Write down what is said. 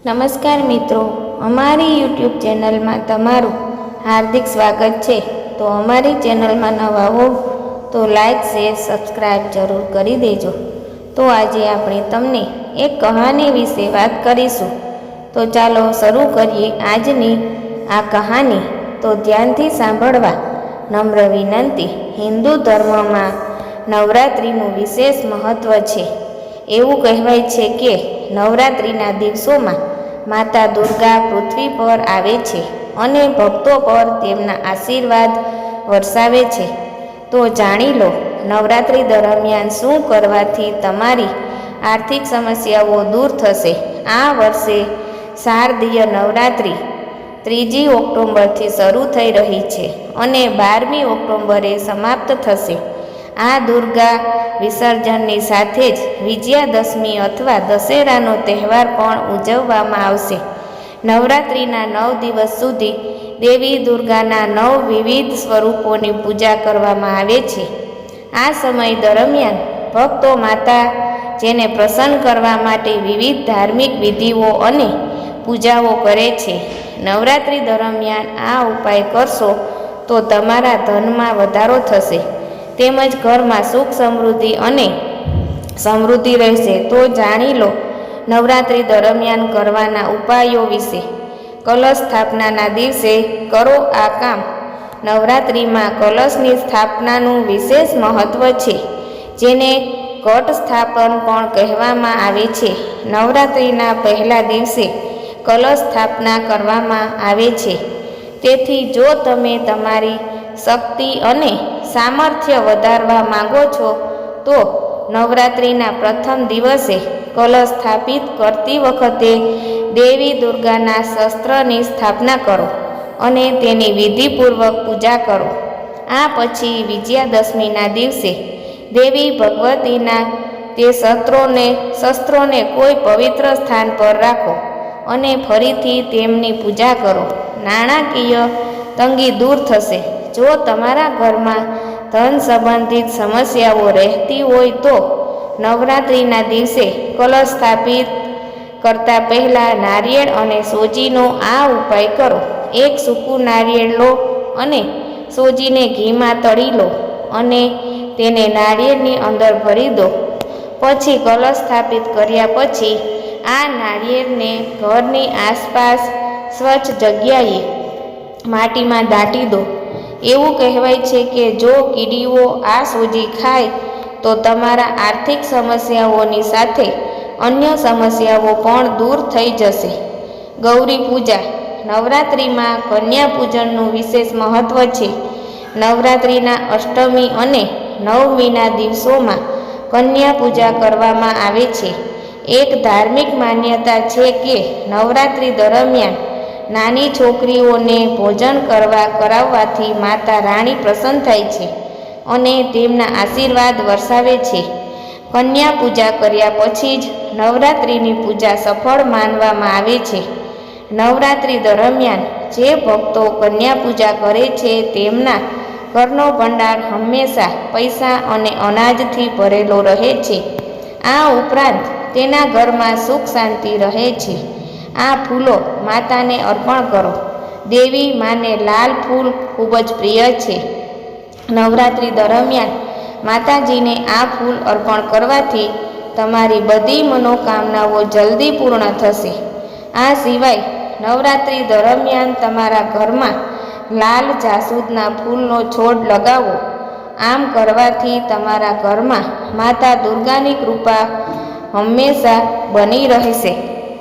નમસ્કાર મિત્રો, અમારી યુટ્યુબ ચેનલમાં તમારું હાર્દિક સ્વાગત છે। તો અમારી ચેનલમાં નવા હો તો લાઈક શેર સબસ્ક્રાઈબ જરૂર કરી દેજો। તો આજે આપણે તમને એક કહાની વિશે વાત કરીશું। તો ચાલો શરૂ કરીએ આજની આ કહાની। તો ધ્યાનથી સાંભળવા નમ્ર વિનંતી। હિન્દુ ધર્મમાં નવરાત્રિનું વિશેષ મહત્ત્વ છે। એવું કહેવાય છે કે નવરાત્રિના દિવસોમાં માતા દુર્ગા પૃથ્વી પર આવે છે અને ભક્તો પર તેમના આશીર્વાદ વરસાવે છે। તો જાણી લો નવરાત્રિ દરમિયાન શું કરવાથી તમારી આર્થિક સમસ્યાઓ દૂર થશે। આ વર્ષે શારદીય નવરાત્રિ 3 ઓક્ટોબરથી શરૂ થઈ રહી છે અને 12મી ઓક્ટોબરે સમાપ્ત થશે। આ દુર્ગા વિસર્જનની સાથે જ વિજયાદશમી અથવા દશેરાનો તહેવાર પણ ઉજવવામાં આવશે। નવરાત્રિના 9 દિવસ સુધી દેવી દુર્ગાના 9 વિવિધ સ્વરૂપોની પૂજા કરવામાં આવે છે। આ સમય દરમિયાન ભક્તો માતાજીને પ્રસન્ન કરવા માટે વિવિધ ધાર્મિક વિધિઓ અને પૂજાઓ કરે છે। નવરાત્રિ દરમિયાન આ ઉપાય કરશો તો તમારા ધનમાં વધારો થશે તેમજ ઘરમાં સુખ સમૃદ્ધિ અને સમૃદ્ધિ રહેશે। તો જાણી લો નવરાત્રિ દરમિયાન કરવાના ઉપાયો વિશે। કલશ સ્થાપનાના દિવસે કરો આ કામ। નવરાત્રિમાં કલશની સ્થાપનાનું વિશેષ મહત્ત્વ છે જેને ઘટ સ્થાપન પણ કહેવામાં આવે છે। નવરાત્રિના પહેલા દિવસે કલશ સ્થાપના કરવામાં આવે છે। તેથી જો તમે તમારી શક્તિ અને સામર્થ્ય વધારવા માંગો છો તો નવરાત્રિના પ્રથમ દિવસે કલશ સ્થાપિત કરતી વખતે દેવી દુર્ગાના શસ્ત્રની સ્થાપના કરો અને તેની વિધિપૂર્વક પૂજા કરો। આ પછી વિજયાદશમીના દિવસે દેવી ભગવતીના તે શસ્ત્રોને કોઈ પવિત્ર સ્થાન પર રાખો અને ફરીથી તેમની પૂજા કરો। નાણાકીય તંગી દૂર થશે। જો તમારા ઘરમાં ધન સંબંધિત સમસ્યાઓ રહેતી હોય તો નવરાત્રિના દિવસે કલશ સ્થાપિત કરતા પહેલાં નારિયેળ અને સોજીનો આ ઉપાય કરો। એક સૂકું નારિયેળ લો અને સોજીને ઘીમાં તળી લો અને તેને નારિયેળની અંદર ભરી દો। પછી કલશ સ્થાપિત કર્યા પછી આ નારિયેળને ઘરની આસપાસ સ્વચ્છ જગ્યાએ માટીમાં દાટી દો। એવું કહેવાય છે કે જો કીડીઓ આ સોજી ખાય તો તમારા આર્થિક સમસ્યાઓની સાથે અન્ય સમસ્યાઓ પણ દૂર થઈ જશે। ગૌરી પૂજા। નવરાત્રિમાં કન્યા પૂજનનું વિશેષ મહત્ત્વ છે। નવરાત્રિના અષ્ટમી અને નવમીના દિવસોમાં કન્યા પૂજા કરવામાં આવે છે। એક ધાર્મિક માન્યતા છે કે નવરાત્રિ દરમિયાન નાની છોકરીઓને ભોજન કરાવવાથી માતા રાણી પ્રસન્ન થાય છે અને તેમના આશીર્વાદ વરસાવે છે। કન્યા પૂજા કર્યા પછી જ નવરાત્રિની પૂજા સફળ માનવામાં આવે છે। નવરાત્રિ દરમિયાન જે ભક્તો કન્યા પૂજા કરે છે તેમના ઘરનો ભંડાર હંમેશા પૈસા અને અનાજથી ભરેલો રહે છે। આ ઉપરાંત તેના ઘરમાં સુખ શાંતિ રહે છે। આ ફૂલો માતાને અર્પણ કરો। દેવી માને લાલ ફૂલ ખૂબ જ પ્રિય છે। નવરાત્રિ દરમિયાન માતાજીને આ ફૂલ અર્પણ કરવાથી તમારી બધી મનોકામનાઓ જલ્દી પૂર્ણ થશે। આ સિવાય નવરાત્રિ દરમિયાન તમારા ઘરમાં લાલ જાસૂદના ફૂલનો છોડ લગાવો। આમ કરવાથી તમારા ઘરમાં માતા દુર્ગાની કૃપા હંમેશા બની રહેશે।